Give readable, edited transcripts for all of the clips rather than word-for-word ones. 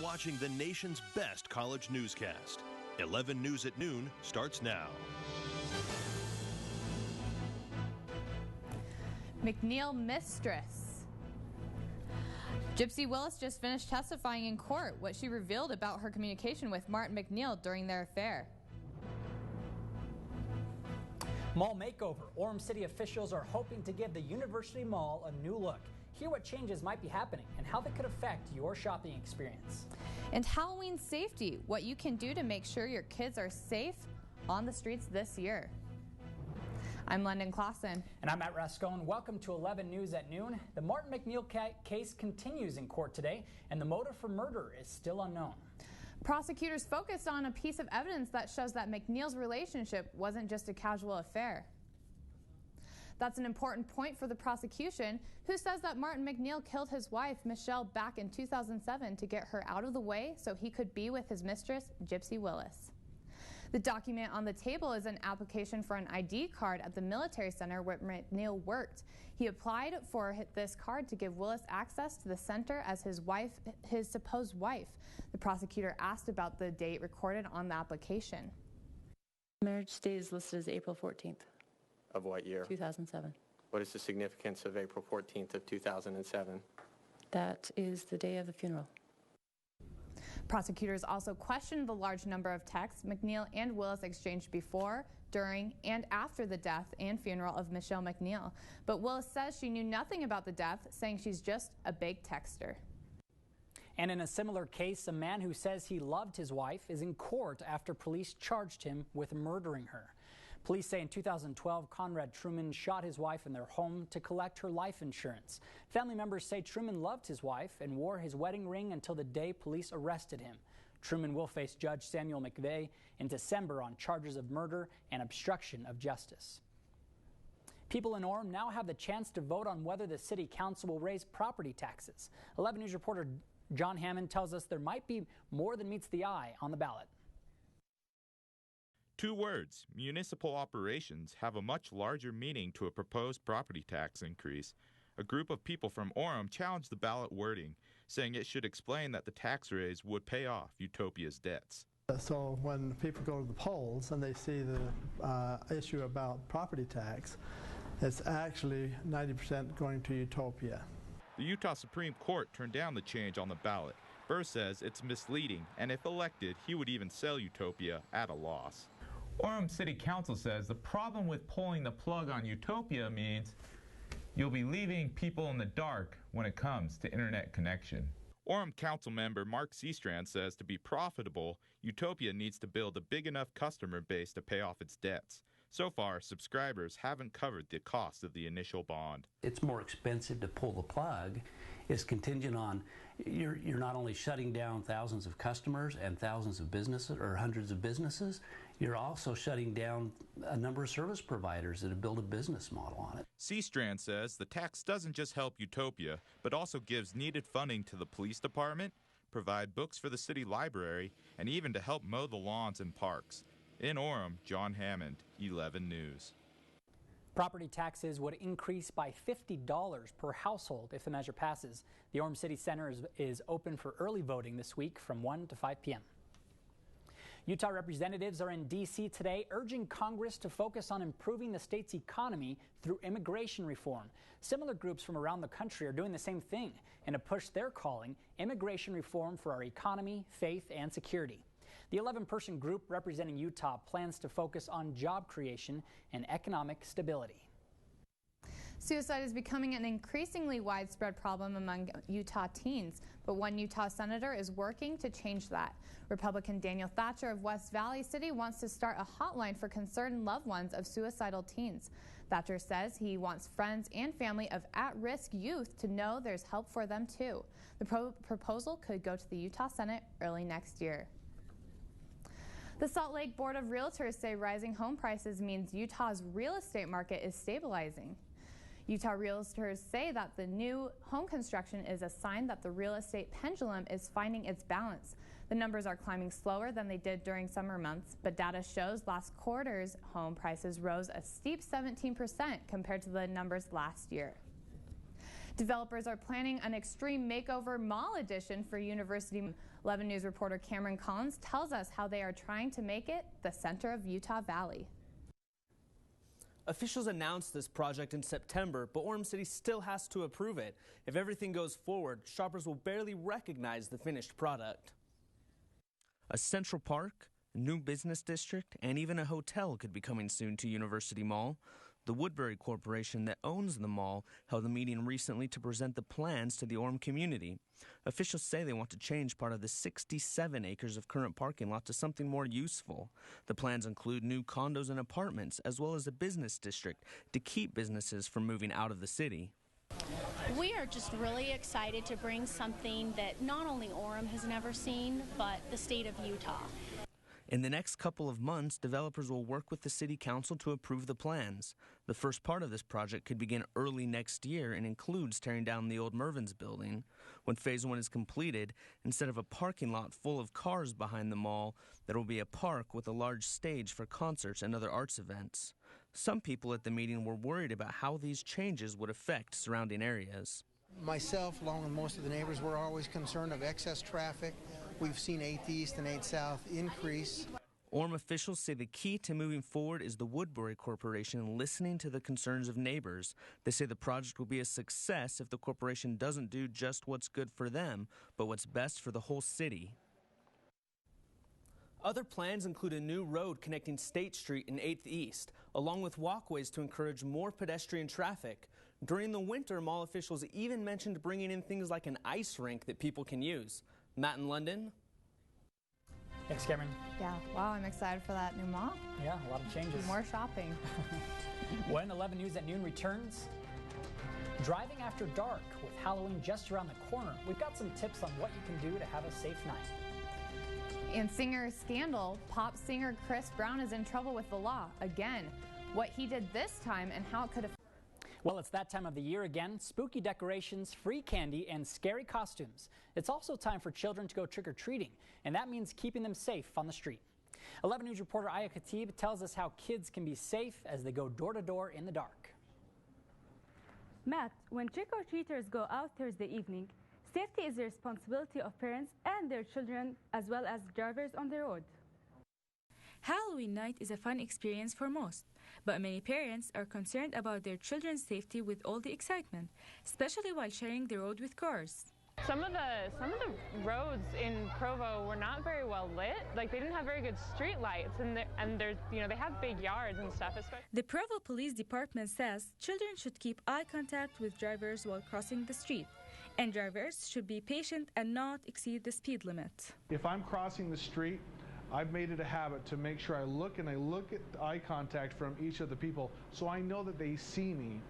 watching the nation's best college newscast. 11 News at Noon starts now. McNeil mistress. Gypsy Willis just finished testifying in court what she revealed about her communication with Martin McNeil during their affair. Mall makeover. Orem City officials are hoping to give the University Mall a new look. Hear what changes might be happening and how they could affect your shopping experience. And Halloween safety, what you can do to make sure your kids are safe on the streets this year. I'm London Clausen. And I'm Matt Rascone. Welcome to 11 News at Noon. The Martin McNeil case continues in court today, and the motive for murder is still unknown. Prosecutors focused on a piece of evidence that shows that McNeil's relationship wasn't just a casual affair. That's an important point for the prosecution, who says that Martin McNeil killed his wife, Michelle, back in 2007 to get her out of the way so he could be with his mistress, Gypsy Willis. The document on the table is an application for an ID card at the military center where McNeil worked. He applied for this card to give Willis access to the center as his supposed wife. The prosecutor asked about the date recorded on the application. Marriage date is listed as April 14th. Of what year? 2007. What is the significance of April 14th of 2007? That is the day of the funeral. Prosecutors also questioned the large number of texts McNeil and Willis exchanged before, during, and after the death and funeral of Michelle McNeil. But Willis says she knew nothing about the death, saying she's just a big texter. And in a similar case, a man who says he loved his wife is in court after police charged him with murdering her. Police say in 2012, Conrad Truman shot his wife in their home to collect her life insurance. Family members say Truman loved his wife and wore his wedding ring until the day police arrested him. Truman will face Judge Samuel McVeigh in December on charges of murder and obstruction of justice. People in Orem now have the chance to vote on whether the city council will raise property taxes. 11 News reporter John Hammond tells us there might be more than meets the eye on the ballot. Two words, municipal operations, have a much larger meaning to a proposed property tax increase. A group of people from Orem challenged the ballot wording, saying it should explain that the tax raise would pay off Utopia's debts. So when people go to the polls and they see the issue about property tax, it's actually 90% going to Utopia. The Utah Supreme Court turned down the change on the ballot. Burr says it's misleading, and if elected, he would even sell Utopia at a loss. Orem City Council says the problem with pulling the plug on Utopia means you'll be leaving people in the dark when it comes to internet connection. Orem Council member Mark Seastrand says to be profitable, Utopia needs to build a big enough customer base to pay off its debts. So far, subscribers haven't covered the cost of the initial bond. It's more expensive to pull the plug. It's contingent on you're not only shutting down thousands of customers and thousands of businesses or hundreds of businesses, you're also shutting down a number of service providers that have built a business model on it. Seastrand says the tax doesn't just help Utopia, but also gives needed funding to the police department, provide books for the city library, and even to help mow the lawns and parks. In Orem, John Hammond, 11 News. Property taxes would increase by $50 per household if the measure passes. The Orem City Center is open for early voting this week from 1 to 5 p.m. Utah representatives are in D.C. today urging Congress to focus on improving the state's economy through immigration reform. Similar groups from around the country are doing the same thing in a push they're calling immigration reform for our economy, faith, and security. The 11-person group representing Utah plans to focus on job creation and economic stability. Suicide is becoming an increasingly widespread problem among Utah teens, but one Utah senator is working to change that. Republican Daniel Thatcher of West Valley City wants to start a hotline for concerned loved ones of suicidal teens. Thatcher says he wants friends and family of at-risk youth to know there's help for them too. The proposal could go to the Utah Senate early next year. The Salt Lake Board of Realtors say rising home prices means Utah's real estate market is stabilizing. Utah realtors say that the new home construction is a sign that the real estate pendulum is finding its balance. The numbers are climbing slower than they did during summer months, but data shows last quarter's home prices rose a steep 17% compared to the numbers last year. Developers are planning an extreme makeover mall edition for University. 11 News reporter Cameron Collins tells us how they are trying to make it the center of Utah Valley. Officials announced this project in September, but Orem City still has to approve it. If everything goes forward, shoppers will barely recognize the finished product. A central park, a new business district, and even a hotel could be coming soon to University Mall. The Woodbury Corporation that owns the mall held a meeting recently to present the plans to the Orem community. Officials say they want to change part of the 67 acres of current parking lot to something more useful. The plans include new condos and apartments, as well as a business district to keep businesses from moving out of the city. We are just really excited to bring something that not only Orem has never seen, but the state of Utah. In the next couple of months, developers will work with the City Council to approve the plans. The first part of this project could begin early next year and includes tearing down the old Mervyn's building. When Phase 1 is completed, instead of a parking lot full of cars behind the mall, there will be a park with a large stage for concerts and other arts events. Some people at the meeting were worried about how these changes would affect surrounding areas. Myself, along with most of the neighbors, we're always concerned of excess traffic. We've seen 8th East and 8th South increase. Orem officials say the key to moving forward is the Woodbury Corporation listening to the concerns of neighbors. They say the project will be a success if the corporation doesn't do just what's good for them, but what's best for the whole city. Other plans include a new road connecting State Street and 8th East, along with walkways to encourage more pedestrian traffic. During the winter, mall officials even mentioned bringing in things like an ice rink that people can use. Matt in London. Thanks, Cameron. Yeah, wow, I'm excited for that new mall. Yeah, a lot of changes. More shopping. When 11 News at Noon returns, driving after dark with Halloween just around the corner. We've got some tips on what you can do to have a safe night. In singer scandal, pop singer Chris Brown is in trouble with the law again. What he did this time and how it could have. Well, it's that time of the year again. Spooky decorations, free candy, and scary costumes. It's also time for children to go trick-or-treating, and that means keeping them safe on the street. 11 News reporter Aya Khatib tells us how kids can be safe as they go door-to-door in the dark. Matt, when trick-or-treaters go out Thursday evening, safety is the responsibility of parents and their children, as well as drivers on the road. Halloween night is a fun experience for most, but many parents are concerned about their children's safety with all the excitement, especially while sharing the road with cars. Some of the roads in Provo were not very well lit. Like, they didn't have very good street lights, and there's, you know, they have big yards and stuff. The Provo Police Department says children should keep eye contact with drivers while crossing the street, and drivers should be patient and not exceed the speed limit. If I'm crossing the street, I've made it a habit to make sure I look at eye contact from each of the people so I know that they see me.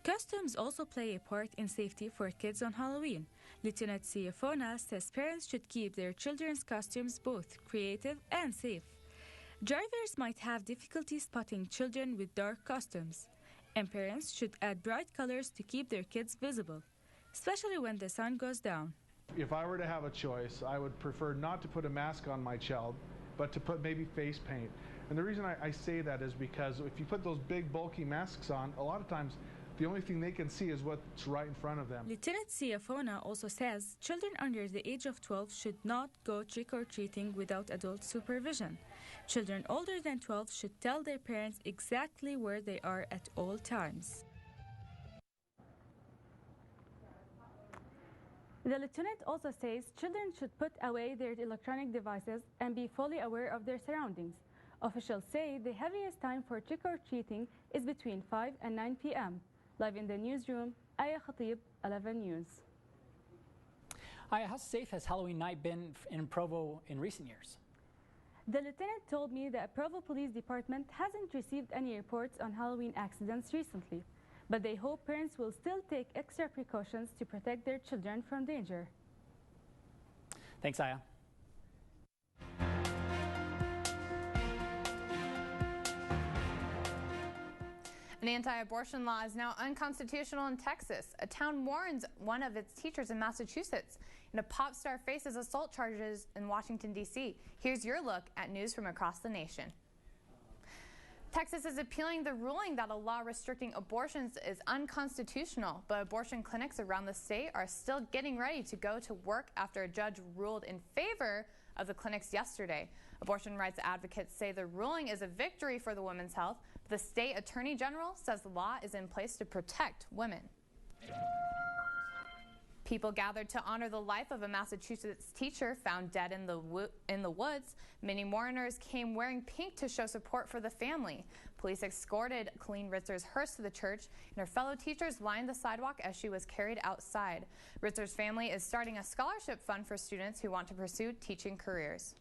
Costumes also play a part in safety for kids on Halloween. Lieutenant Ciafona says parents should keep their children's costumes both creative and safe. Drivers might have difficulty spotting children with dark costumes, and parents should add bright colors to keep their kids visible, especially when the sun goes down. If I were to have a choice, I would prefer not to put a mask on my child, but to put maybe face paint. And the reason I say that is because if you put those big bulky masks on, a lot of times the only thing they can see is what's right in front of them. Lieutenant Ciafona also says children under the age of 12 should not go trick-or-treating without adult supervision. Children older than 12 should tell their parents exactly where they are at all times. The lieutenant also says children should put away their electronic devices and be fully aware of their surroundings. Officials say the heaviest time for trick-or-treating is between 5 and 9 p.m. Live in the newsroom, Aya Khatib, 11 News. Aya, how safe has Halloween night been in Provo in recent years? The lieutenant told me that Provo Police Department hasn't received any reports on Halloween accidents recently, but they hope parents will still take extra precautions to protect their children from danger. Thanks, Aya. An anti-abortion law is now unconstitutional in Texas. A town warns one of its teachers in Massachusetts, and a pop star faces assault charges in Washington, D.C. Here's your look at news from across the nation. Texas is appealing the ruling that a law restricting abortions is unconstitutional, but abortion clinics around the state are still getting ready to go to work after a judge ruled in favor of the clinics yesterday. Abortion rights advocates say the ruling is a victory for the women's health, but the state attorney general says the law is in place to protect women. People gathered to honor the life of a Massachusetts teacher found dead in the woods. Many mourners came wearing pink to show support for the family. Police escorted Colleen Ritzer's hearse to the church, and her fellow teachers lined the sidewalk as she was carried outside. Ritzer's family is starting a scholarship fund for students who want to pursue teaching careers.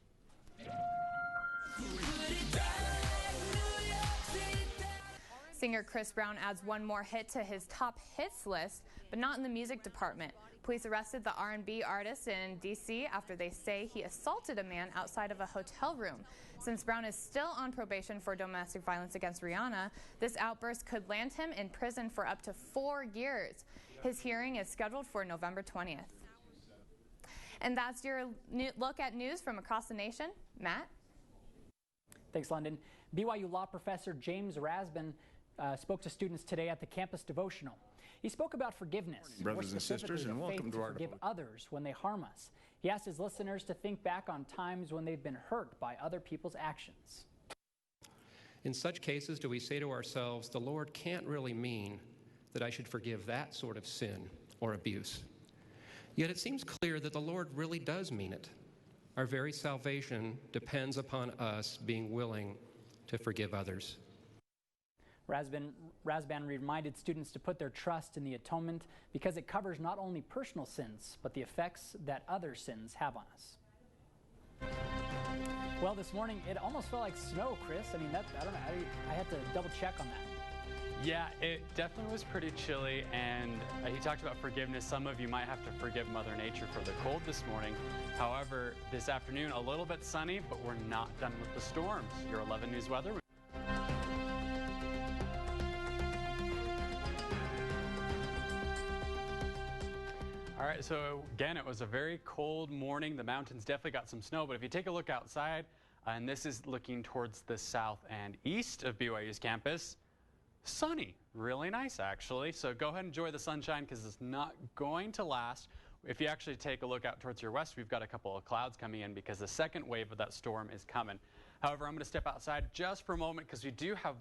Singer Chris Brown adds one more hit to his top hits list, but not in the music department. Police arrested the R&B artist in D.C. after they say he assaulted a man outside of a hotel room. Since Brown is still on probation for domestic violence against Rihanna, this outburst could land him in prison for up to 4 years. His hearing is scheduled for November 20th. And that's your look at news from across the nation. Matt? Thanks, London. BYU law professor James Rasbin spoke to students today at the campus devotional. He spoke about forgiveness, brothers and sisters, and welcome to our forgive others when they harm us. He asked his listeners to think back on times when they've been hurt by other people's actions. In such cases, do we say to ourselves, the Lord can't really mean that I should forgive that sort of sin or abuse. Yet it seems clear that the Lord really does mean it. Our very salvation depends upon us being willing to forgive others. Rasband reminded students to put their trust in the atonement because it covers not only personal sins, but the effects that other sins have on us. Well, this morning, it almost felt like snow, Chris. I mean, I don't know, I had to double check on that. Yeah, it definitely was pretty chilly, and he talked about forgiveness. Some of you might have to forgive Mother Nature for the cold this morning. However, this afternoon, a little bit sunny, but we're not done with the storms. Your 11 News weather. All right, so again, it was a very cold morning. The mountains definitely got some snow, but if you take a look outside, and this is looking towards the south and east of BYU's campus, sunny, really nice actually. So go ahead and enjoy the sunshine because it's not going to last. If you actually take a look out towards your west, we've got a couple of clouds coming in because the second wave of that storm is coming. However, I'm going to step outside just for a moment because we do have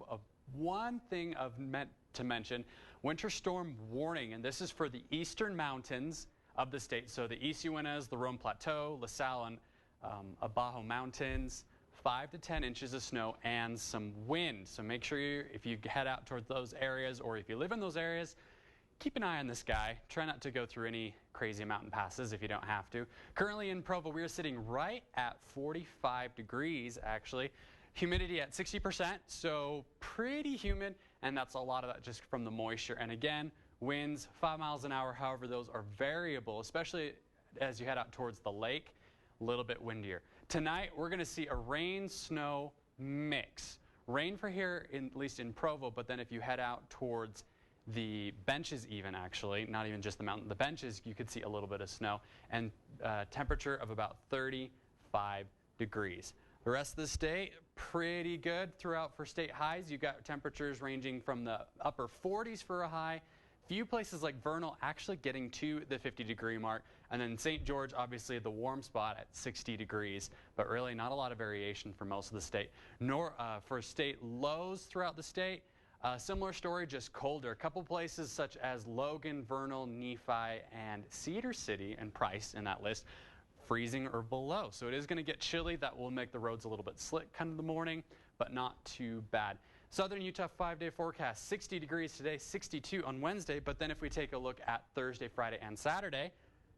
one thing meant to mention, winter storm warning, and this is for the eastern mountains of the state. So the East Uintas, the Rome Plateau, LaSalle, and Abajo Mountains, 5 to 10 inches of snow and some wind. So make sure if you head out towards those areas or if you live in those areas, keep an eye on the sky. Try not to go through any crazy mountain passes if you don't have to. Currently in Provo, we are sitting right at 45 degrees actually. Humidity at 60%, so pretty humid, and that's a lot of that just from the moisture. And again, winds 5 miles an hour. However, those are variable, especially as you head out towards the lake, a little bit windier. Tonight, we're going to see a rain-snow mix. Rain for here, at least in Provo, but then if you head out towards the benches even actually, not even just the mountain, the benches, you could see a little bit of snow, and temperature of about 35 degrees. The rest of the state, pretty good throughout for state highs. You've got temperatures ranging from the upper 40s for a high. Few places like Vernal actually getting to the 50-degree mark. And then St. George, obviously the warm spot at 60 degrees, but really not a lot of variation for most of the state. Nor for state lows throughout the state, similar story, just colder. A couple places such as Logan, Vernal, Nephi, and Cedar City and Price in that list, freezing or below. So it is going to get chilly. That will make the roads a little bit slick kind of in the morning, but not too bad. Southern Utah 5-day forecast, 60 degrees today, 62 on Wednesday. But then if we take a look at Thursday, Friday, and Saturday,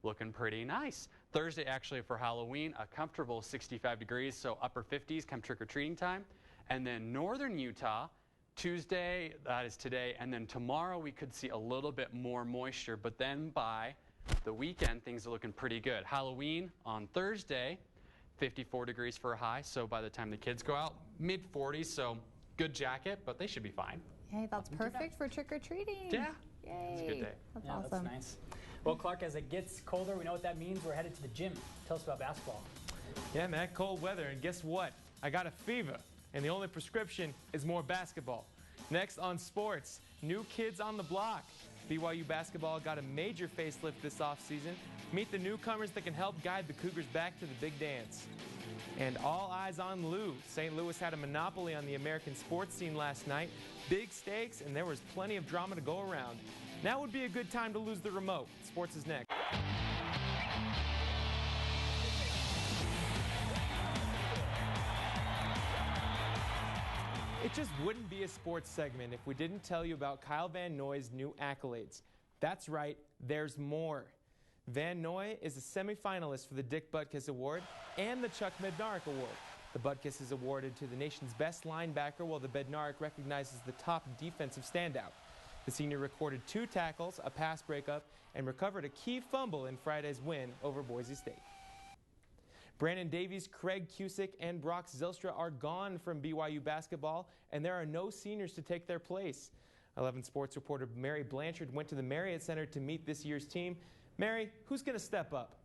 looking pretty nice. Thursday actually for Halloween, a comfortable 65 degrees, so upper 50s come trick-or-treating time. And then Northern Utah, Tuesday, that is today, and then tomorrow we could see a little bit more moisture, but then by the weekend, things are looking pretty good. Halloween on Thursday, 54 degrees for a high, so by the time the kids go out, mid-40s, so good jacket, but they should be fine. Hey, that's perfect for trick-or-treating. Yeah. Yay. It's a good day. That's yeah, awesome. That's nice. Well, Clark, as it gets colder, we know what that means. We're headed to the gym. Tell us about basketball. Yeah, man, cold weather, and guess what? I got a fever. and the only prescription is more basketball. Next on sports, new kids on the block. BYU basketball got a major facelift this offseason. Meet the newcomers that can help guide the Cougars back to the big dance. And all eyes on Lou. St. Louis had a monopoly on the American sports scene last night. Big stakes, and there was plenty of drama to go around. Now would be a good time to lose the remote. Sports is next. It just wouldn't be a sports segment if we didn't tell you about Kyle Van Noy's new accolades. That's right, there's more. Van Noy is a semifinalist for the Dick Butkus Award and the Chuck Bednarik Award. The Butkus is awarded to the nation's best linebacker, while the Bednarik recognizes the top defensive standout. The senior recorded 2 tackles, a pass breakup, and recovered a key fumble in Friday's win over Boise State. Brandon Davies, Craig Cusick, and Brock Zylstra are gone from BYU basketball, and there are no seniors to take their place. 11 Sports reporter Mary Blanchard went to the Marriott Center to meet this year's team. Mary, who's going to step up?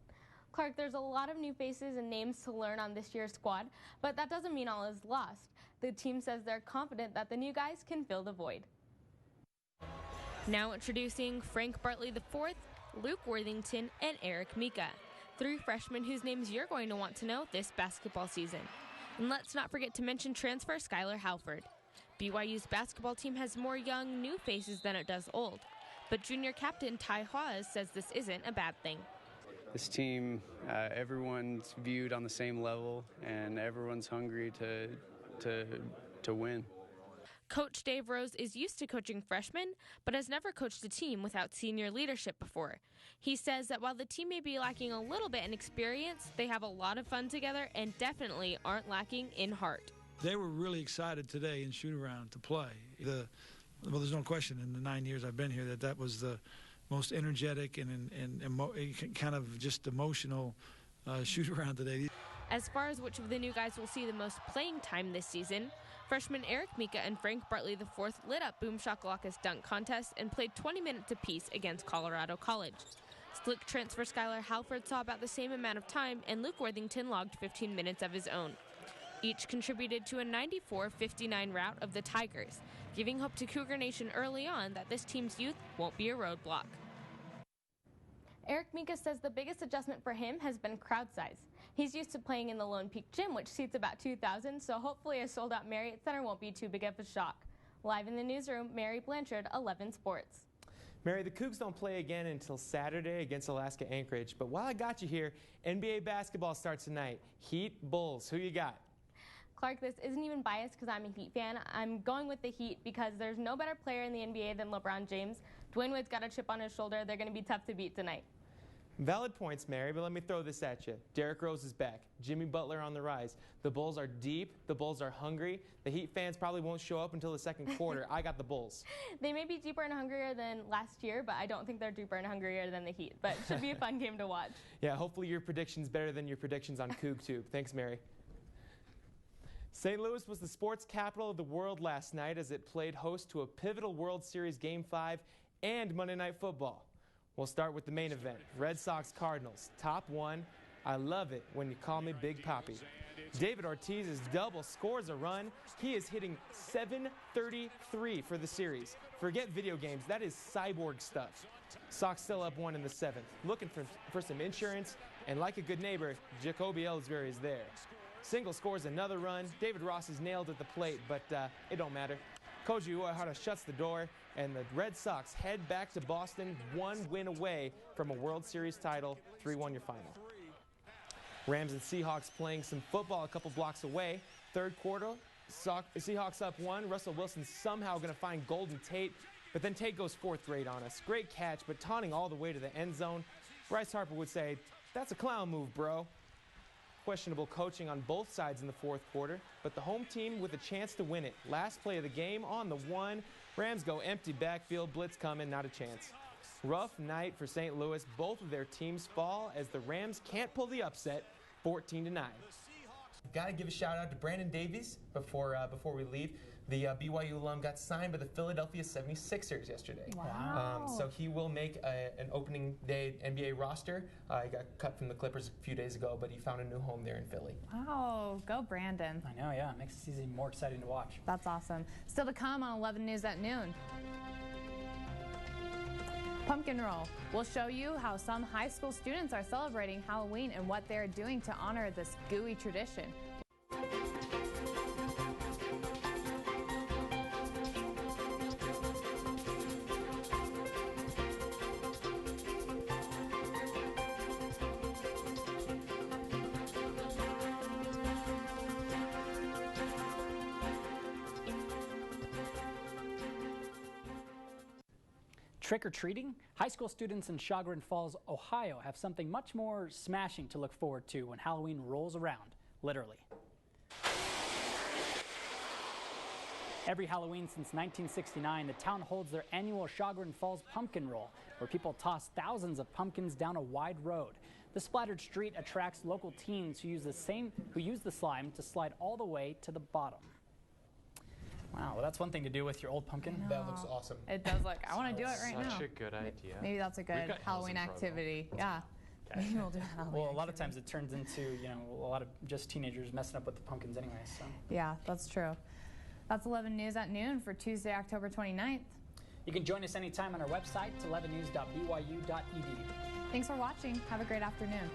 Clark, there's a lot of new faces and names to learn on this year's squad, but that doesn't mean all is lost. The team says they're confident that the new guys can fill the void. Now introducing Frank Bartley IV, Luke Worthington, and Eric Mika. 3 freshmen whose names you're going to want to know this basketball season. And let's not forget to mention transfer Skylar Halford. BYU's basketball team has more young, new faces than it does old. But junior captain Ty Hawes says this isn't a bad thing. This team, everyone's viewed on the same level, and everyone's hungry to win. Coach Dave Rose is used to coaching freshmen, but has never coached a team without senior leadership before. He says that while the team may be lacking a little bit in experience, they have a lot of fun together and definitely aren't lacking in heart. They were really excited today in shoot-around to play. Well, there's no question in the 9 years I've been here that was the most energetic and kind of just emotional shoot-around today. As far as which of the new guys will see the most playing time this season, freshmen Eric Mika and Frank Bartley IV lit up Boom Shakalaka's dunk contest and played 20 minutes apiece against Colorado College. Slick transfer Skylar Halford saw about the same amount of time, and Luke Worthington logged 15 minutes of his own. Each contributed to a 94-59 rout of the Tigers, giving hope to Cougar Nation early on that this team's youth won't be a roadblock. Eric Mika says the biggest adjustment for him has been crowd size. He's used to playing in the Lone Peak Gym, which seats about 2,000, so hopefully a sold-out Marriott Center won't be too big of a shock. Live in the newsroom, Mary Blanchard, 11 Sports. Mary, the Cougs don't play again until Saturday against Alaska Anchorage, but while I got you here, NBA basketball starts tonight. Heat, Bulls, who you got? Clark, this isn't even biased because I'm a Heat fan. I'm going with the Heat because there's no better player in the NBA than LeBron James. Dwayne Wade's got a chip on his shoulder. They're going to be tough to beat tonight. Valid points, Mary, but let me throw this at you. Derrick Rose is back. Jimmy Butler on the rise. The Bulls are deep. The Bulls are hungry. The Heat fans probably won't show up until the second quarter. I got the Bulls. They may be deeper and hungrier than last year, but I don't think they're deeper and hungrier than the Heat. But it should be a fun game to watch. Yeah, hopefully your prediction's better than your predictions on CougTube. Thanks, Mary. St. Louis was the sports capital of the world last night as it played host to a pivotal World Series Game 5 and Monday Night Football. We'll start with the main event, Red Sox-Cardinals. Top 1, I love it when you call me Big Papi. David Ortiz's double scores a run. He is hitting .733 for the series. Forget video games, that is cyborg stuff. Sox still up 1 in the 7th. Looking for some insurance, and like a good neighbor, Jacoby Ellsbury is there. Single scores another run. David Ross is nailed at the plate, but it don't matter. Koji Uehara shuts the door, and the Red Sox head back to Boston, 1 win away from a World Series title, 3-1 your final. Rams and Seahawks playing some football a couple blocks away. Third quarter, Seahawks up 1. Russell Wilson somehow going to find Golden Tate, but then Tate goes 4th grade on us. Great catch, but taunting all the way to the end zone. Bryce Harper would say, that's a clown move, bro. Questionable coaching on both sides in the 4th quarter, but the home team with a chance to win it. Last play of the game on the 1. Rams go empty backfield, blitz coming, not a chance. Rough night for St. Louis. Both of their teams fall as the Rams can't pull the upset, 14-9. Got to give a shout out to Brandon Davies before we leave. The BYU alum got signed by the Philadelphia 76ers yesterday. Wow. So he will make an opening day NBA roster. He got cut from the Clippers a few days ago, but he found a new home there in Philly. Wow, go Brandon. I know, yeah. Makes the season more exciting to watch. That's awesome. Still to come on 11 News at noon. Pumpkin Roll. We'll show you how some high school students are celebrating Halloween and what they're doing to honor this gooey tradition. Trick-or-treating? High school students in Chagrin Falls, Ohio have something much more smashing to look forward to when Halloween rolls around, literally. Every Halloween since 1969, the town holds their annual Chagrin Falls Pumpkin Roll, where people toss thousands of pumpkins down a wide road. The splattered street attracts local teens who use the slime to slide all the way to the bottom. Wow, well, that's one thing to do with your old pumpkin. That looks awesome. It does look. I want to do it right now. Such a good idea. Maybe that's a good Halloween activity. Yeah. Okay. Maybe we'll do Halloween. Well, a lot of times it turns into, a lot of just teenagers messing up with the pumpkins anyway. So. Yeah, that's true. That's 11 News at noon for Tuesday, October 29th. You can join us anytime on our website, 11news.byu.edu. Thanks for watching. Have a great afternoon.